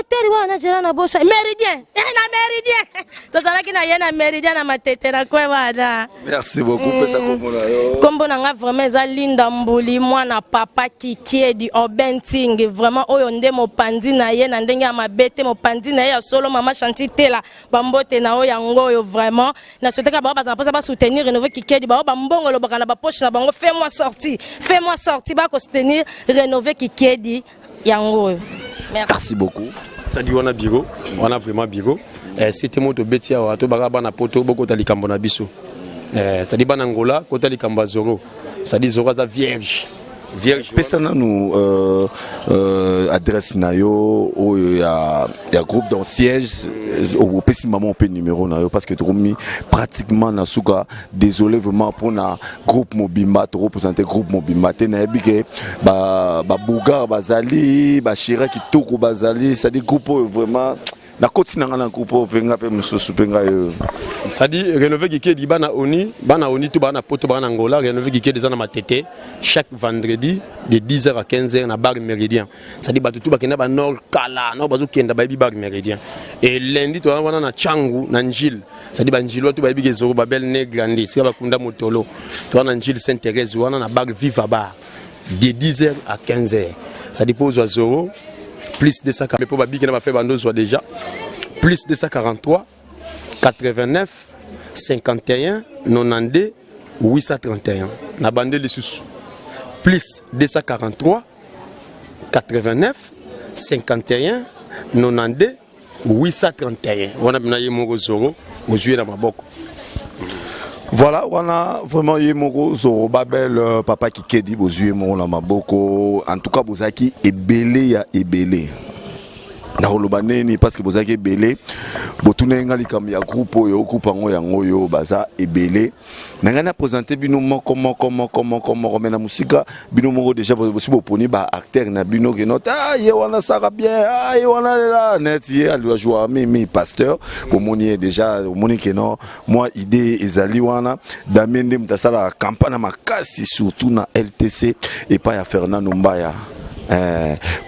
Speaker 2: teri wana jela na bosa Méridien na Méridien tozalaki na ye na Méridien na matete na kwe wana.
Speaker 3: Merci beaucoup pesa komona yo
Speaker 2: kombo na nga vraiment eza Linda Mbuli mwana papa Kikiedi Obenting vraiment oyo nde mopandi na ye na ndenge ya mabete mopandi na ye ya solo mama Chanti Tela bambote na oyo yango oyo vraiment na soteka ba bazana posa ba soutenir Rénover Kikiedi ba mbongo lobaka na ba poche na bango fais-moi sortir ba ko soutenir Rénover Kikiedi yango.
Speaker 3: Merci beaucoup.
Speaker 5: Ça dit on a bureau, on a vraiment bureau. C'était moto betia wa to baka bana poto boko talikambo na biso. Ça dit bana Angola ko talikambo zoro. Ça dit zoro za vierge.
Speaker 3: Pesa na nous adresse na yo ya groupe dans siège au pesi maman pe numéro na yo parce que tu mis pratiquement na suka désolé vraiment pour na groupe Mobimba to représenter groupe Mobimba te na ebike ba Bougar bazali ba Chira kitoko bazali ça dit groupe vraiment na koti na ngana groupe penga pe mususu penga yo
Speaker 5: ça dit Rénover Kikiedi bana oni to bana poto bana Angola Rénover Kikiedi za na matete chaque vendredi de 10h à 15h na bar Méridien ça dit batutu bakenda ba nord kala no bazo kenda ba bar Méridien et lundi to wana na Changu na Njil ça dit ba Njil to ba bi Zoro Babel ne grandi sika bakunda motolo to na Njil Sainte Thérèse wana na bar Viva Bar de 10h à 15h ça dit pose Zoro plus de ça pour babi qui n'a pas fait bando soit déjà plus de 143 89 51 92 831 na bande les sous plus 243 89 51 92 831 on a bien mon Zoro aux yeux dans ma boko.
Speaker 3: Voilà, on a vraiment eu mon Zoro Babel papa Kikiedi aux yeux mon la maboko en tout cas bozaki ebele ya ebele. Na holobaneni parce que bozaki ebele botuna ngali kam ya groupe oyo groupe yango yo baza ebele nangana présenter bino comment na musika bino moko déjà bosi boponi ba acteur na bino que not ye wana saka bien ye wana la net ye ali jouer mi pasteur pour moni déjà moni que non moi idée ezali wana damende mtasala campagne makasi surtout na LTC et pas ya Fernando Mbaya.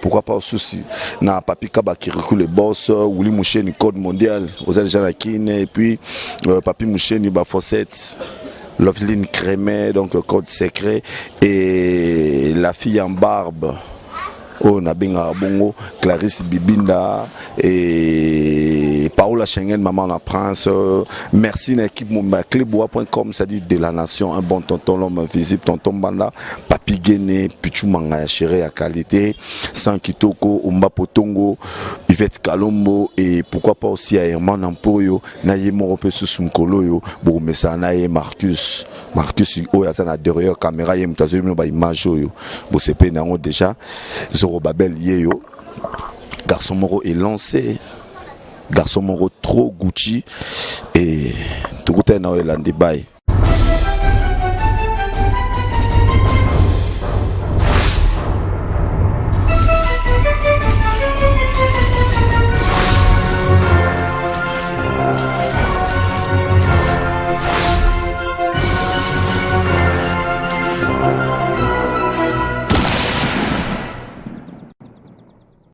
Speaker 3: Pourquoi pas au souci na Papi Kaba qui recule le boss Willy Moucheni code mondial aux gens la Kine et puis Papi Moucheni ba Fossette Loveline Crémet donc code secret et la fille en barbe oh Nabinga Bongo Clarisse Bibinda et Paola Schengen maman la prince merci à l'équipe Clebois.com ça dit de la nation un bon tonton l'homme visible tonton Banda Papi Guéné Pichu Manga chéri à qualité San Kitoko Umba Potongo Yvette Kalombo et pourquoi pas aussi à Herman Ampoyo Naye Morope Susumkolo yo Bourmessa Naye Marcus Oyasana derrière caméra yem tazumi ba image yo Bosepe nango déjà Zoro Babel yeyo garçon moro est lancé garçon moro trop Gucci et tout na elande bay